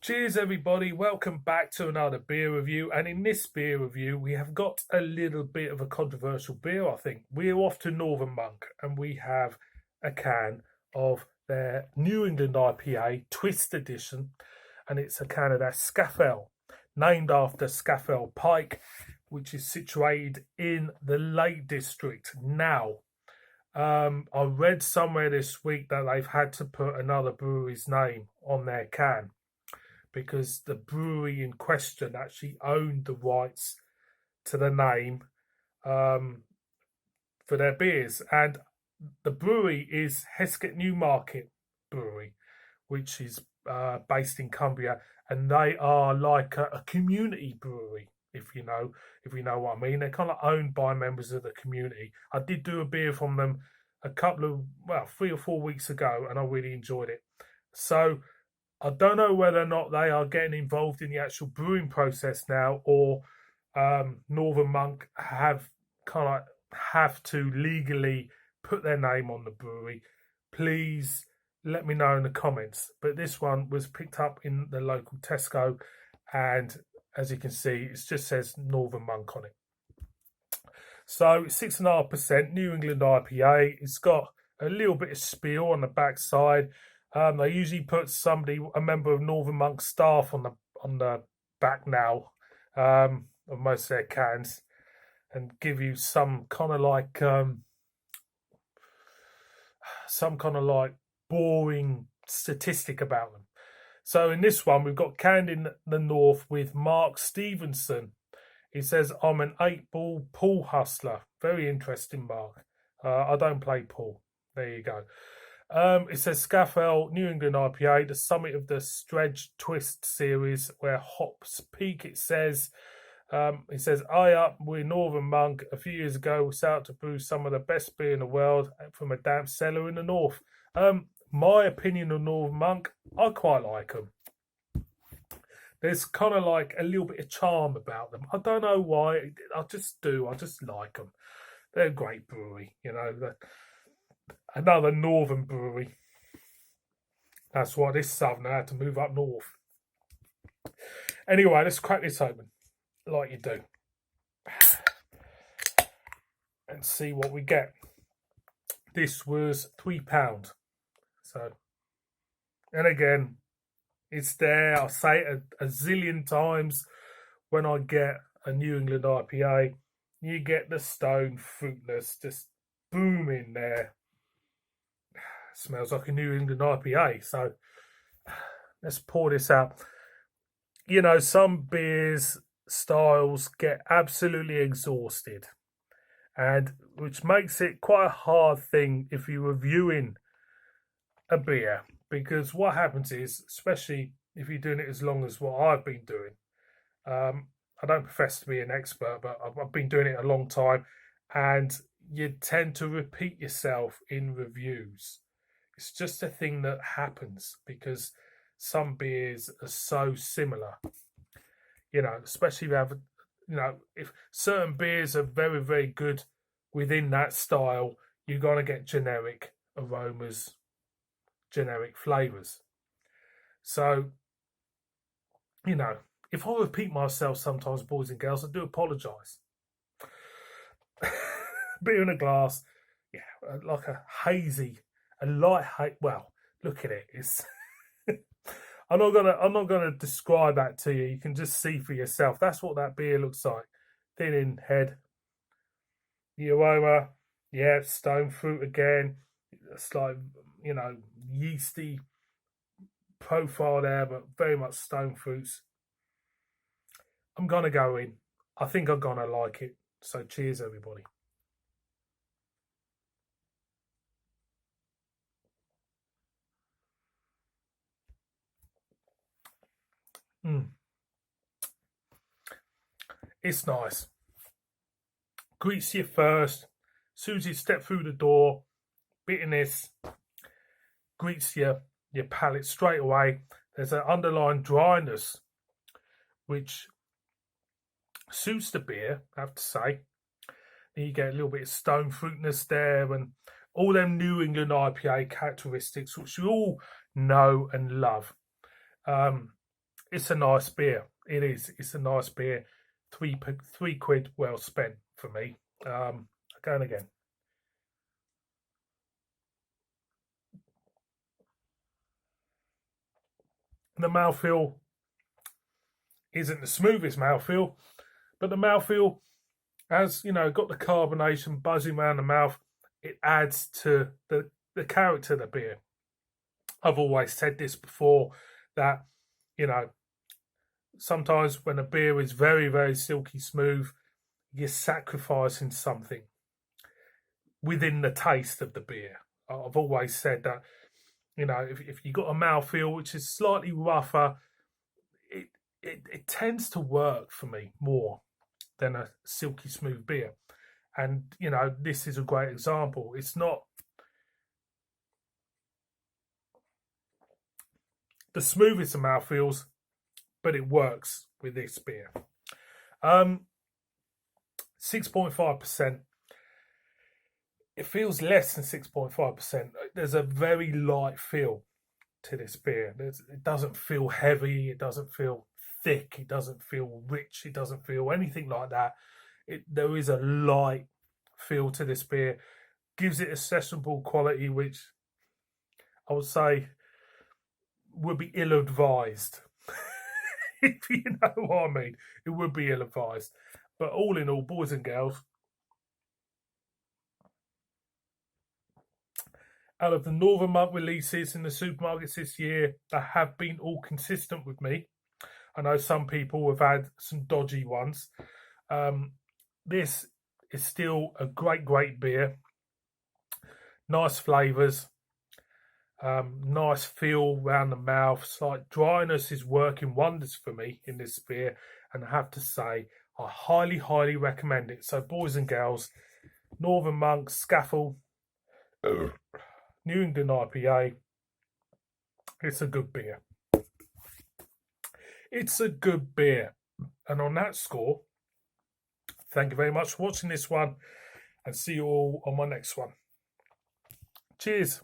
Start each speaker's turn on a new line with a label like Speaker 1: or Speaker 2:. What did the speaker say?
Speaker 1: Cheers everybody, welcome back to another beer review, and in this beer review we have got a little bit of a controversial beer. I think we're off to Northern Monk and we have a can of their New England IPA Twist Edition, and it's a can of their Scaffell, named after Scaffell Pike, which is situated in the Lake District. Now, I read somewhere this week that they've had to put another brewery's name on their can, because the brewery in question actually owned the rights to the name for their beers. And the brewery is Heskett Newmarket Brewery, which is based in Cumbria, and they are like a community brewery, if you know what I mean. They're kind of owned by members of the community. I did do a beer from them a couple of 3 or 4 weeks ago, and I really enjoyed it. So I don't know whether or not they are getting involved in the actual brewing process now, or Northern Monk have to legally put their name on the brewery. Please let me know in the comments. But this one was picked up in the local Tesco, and as you can see, it just says Northern Monk on it. So 6.5% New England IPA. It's got a little bit of spiel on the back side. They usually put a member of Northern Monk staff on the back now of most of their cans, and give you some kind of like boring statistic about them. So in this one, we've got canned in the north with Mark Stevenson. He says, "I'm an 8-ball pool hustler." Very interesting, Mark. I don't play pool. There you go. It says Scaffell New England IPA, the summit of the Stretch Twist series where hops peak. It says, we're Northern Monk. A few years ago, we set out to brew some of the best beer in the world from a damp cellar in the north. My opinion of Northern Monk, I quite like them. There's kind of like a little bit of charm about them. I don't know why. I just do. I just like them. They're a great brewery, Another northern brewery. That's why this southerner had to move up north. Anyway, let's crack this open like you do and see what we get. This was £3. So, and again, it's there. I'll say it a zillion times when I get a New England IPA. You get the stone fruitness just booming there. Smells like a New England IPA. So let's pour this out. Some beers styles get absolutely exhausted, and which makes it quite a hard thing if you're reviewing a beer, because what happens is, especially if you're doing it as long as what I've been doing, I don't profess to be an expert, but I've been doing it a long time, and you tend to repeat yourself in reviews. It's just a thing that happens because some beers are so similar, especially if certain beers are very, very good within that style, you're going to get generic aromas, generic flavors. So, if I repeat myself sometimes, boys and girls, I do apologize. Beer in a glass, like a light haze. Well, look at it. It's I'm not gonna describe that to you. You can just see for yourself. That's what that beer looks like. Thin in head. The aroma, stone fruit again. It's like, yeasty profile there, but very much stone fruits. I'm gonna go in. I think I'm gonna like it. So cheers, everybody. It's nice. Greets you first. As soon as you step through the door, bitterness greets your palate straight away. There's an underlying dryness which suits the beer, I have to say. Then you get a little bit of stone fruitness there, and all them New England IPA characteristics which we all know and love. it's a nice beer. It is. It's a nice beer. £3 well spent for me. Again, again. The mouthfeel isn't the smoothest mouthfeel, but the mouthfeel has, got the carbonation buzzing around the mouth. It adds to the character of the beer. I've always said this before, that, sometimes when a beer is very, very silky smooth, you're sacrificing something within the taste of the beer. I've always said that, if you got a mouthfeel which is slightly rougher, it tends to work for me more than a silky smooth beer. And, this is a great example. It's not the smoothest of mouthfeels, but it works with this beer. 6.5%. It feels less than 6.5%. There's a very light feel to this beer. It doesn't feel heavy. It doesn't feel thick. It doesn't feel rich. It doesn't feel anything like that. There is a light feel to this beer. Gives it a sessionable quality, which I would say would be ill-advised. If you know what I mean. It would be ill-advised. But all in all, boys and girls, out of the Northern Monk releases in the supermarkets this year, they have been all consistent with me. I know some people have had some dodgy ones. This is still a great, great beer. Nice flavours. Nice feel around the mouth. Slight dryness is working wonders for me in this beer. And I have to say, I highly, highly recommend it. So, boys and girls, Northern Monk, Scaffell, New England IPA. It's a good beer. It's a good beer. And on that score, thank you very much for watching this one, and see you all on my next one. Cheers.